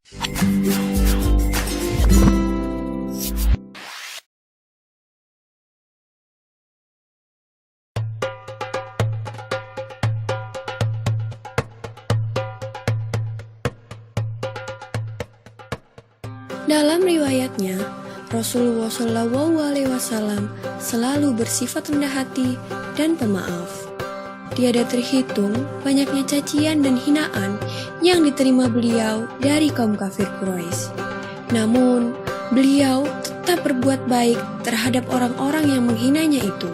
Dalam riwayatnya, Rasulullah SAW selalu bersifat rendah hati dan pemaaf. Tiada terhitung banyaknya cacian dan hinaan yang diterima beliau dari kaum kafir Quraisy. Namun, beliau tetap berbuat baik terhadap orang-orang yang menghinanya itu.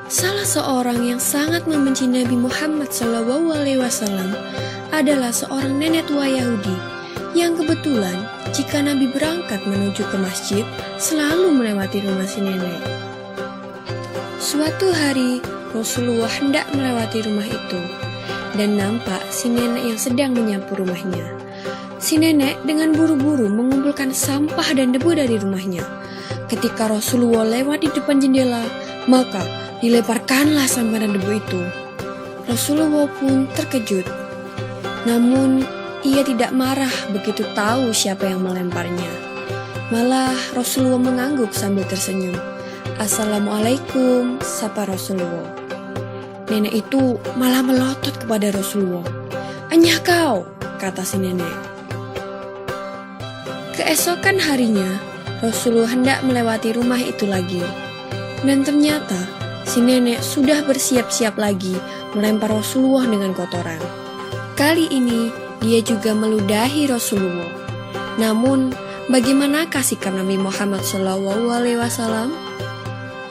Salah seorang yang sangat membenci Nabi Muhammad SAW adalah seorang nenek tua Yahudi yang kebetulan jika Nabi berangkat menuju ke masjid selalu melewati rumah si nenek. Suatu hari Rasulullah hendak melewati rumah itu dan nampak si nenek yang sedang menyapu rumahnya. Si nenek dengan buru-buru mengumpulkan sampah dan debu dari rumahnya. Ketika Rasulullah lewat di depan jendela, maka dilemparkanlah sampah dan debu itu. Rasulullah pun terkejut. Namun ia tidak marah begitu tahu siapa yang melemparnya. Malah Rasulullah mengangguk sambil tersenyum. "Assalamualaikum," sapa Rasulullah. Nenek itu malah melotot kepada Rasulullah. "Anyah kau," kata si nenek. Keesokan harinya, Rasulullah hendak melewati rumah itu lagi. Dan ternyata si nenek sudah bersiap-siap lagi melempar Rasulullah dengan kotoran. Kali ini dia juga meludahi Rasulullah. Namun, bagaimanakah sikap Nabi Muhammad SAW?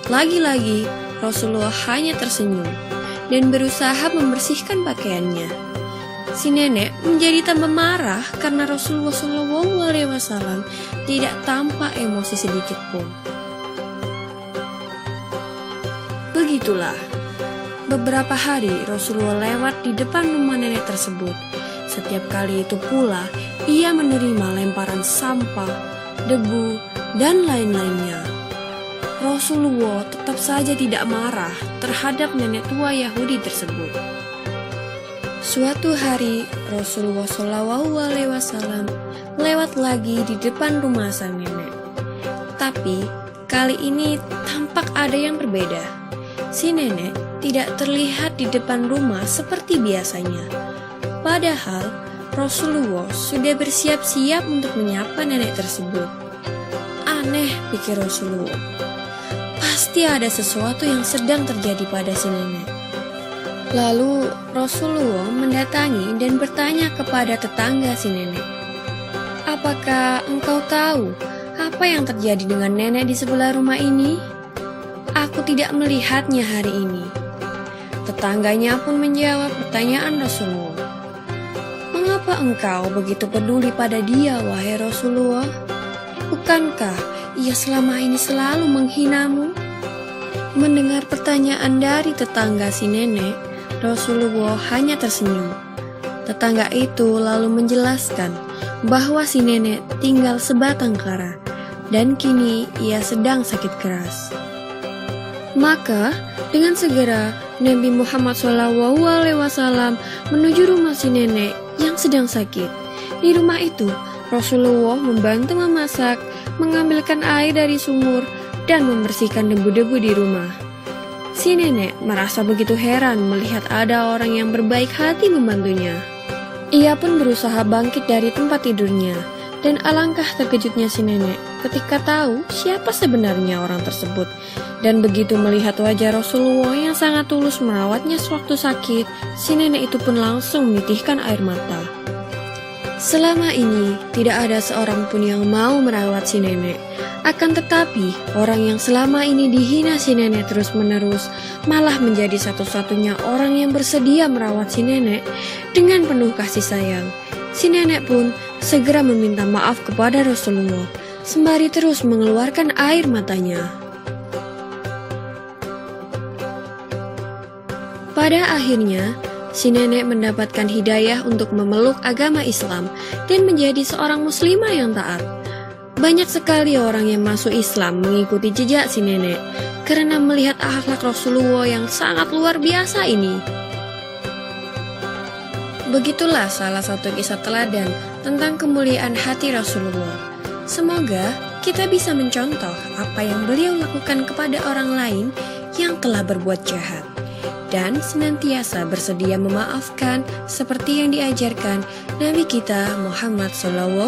Lagi-lagi, Rasulullah hanya tersenyum dan berusaha membersihkan pakaiannya. Si nenek menjadi tambah marah karena Rasulullah SAW tidak tampak emosi sedikit pun. Begitulah, beberapa hari Rasulullah lewat di depan rumah nenek tersebut. Setiap kali itu pula, ia menerima lemparan sampah, debu, dan lain-lainnya. Rasulullah tetap saja tidak marah terhadap nenek tua Yahudi tersebut. Suatu hari, Rasulullah SAW lewat lagi di depan rumah sang nenek. Tapi, kali ini tampak ada yang berbeda. Si nenek tidak terlihat di depan rumah seperti biasanya. Padahal Rasulullah sudah bersiap-siap untuk menyapa nenek tersebut. Aneh, pikir Rasulullah. Pasti ada sesuatu yang sedang terjadi pada si nenek. Lalu Rasulullah mendatangi dan bertanya kepada tetangga si nenek. "Apakah engkau tahu apa yang terjadi dengan nenek di sebelah rumah ini? Aku tidak melihatnya hari ini." Tetangganya pun menjawab pertanyaan Rasulullah. "Mengapa engkau begitu peduli pada dia, wahai Rasulullah? Bukankah ia selama ini selalu menghinamu?" Mendengar pertanyaan dari tetangga si nenek, Rasulullah hanya tersenyum. Tetangga itu lalu menjelaskan bahwa si nenek tinggal sebatang kara dan kini ia sedang sakit keras. Maka dengan segera Nabi Muhammad SAW menuju rumah si nenek yang sedang sakit. Di rumah itu, Rasulullah membantu memasak, mengambilkan air dari sumur, dan membersihkan debu-debu di rumah. Si nenek merasa begitu heran melihat ada orang yang berbaik hati membantunya. Ia pun berusaha bangkit dari tempat tidurnya, dan alangkah terkejutnya si nenek ketika tahu siapa sebenarnya orang tersebut. Dan begitu melihat wajah Rasulullah yang sangat tulus merawatnya sewaktu sakit, si nenek itu pun langsung menitihkan air mata. Selama ini, tidak ada seorang pun yang mau merawat si nenek. Akan tetapi, orang yang selama ini dihina si nenek terus-menerus malah menjadi satu-satunya orang yang bersedia merawat si nenek dengan penuh kasih sayang. Si nenek pun segera meminta maaf kepada Rasulullah, sembari terus mengeluarkan air matanya. Pada akhirnya, si nenek mendapatkan hidayah untuk memeluk agama Islam dan menjadi seorang muslimah yang taat. Banyak sekali orang yang masuk Islam mengikuti jejak si nenek karena melihat akhlak Rasulullah yang sangat luar biasa ini. Begitulah salah satu kisah teladan tentang kemuliaan hati Rasulullah. Semoga kita bisa mencontoh apa yang beliau lakukan kepada orang lain yang telah berbuat jahat, dan senantiasa bersedia memaafkan seperti yang diajarkan Nabi kita Muhammad SAW.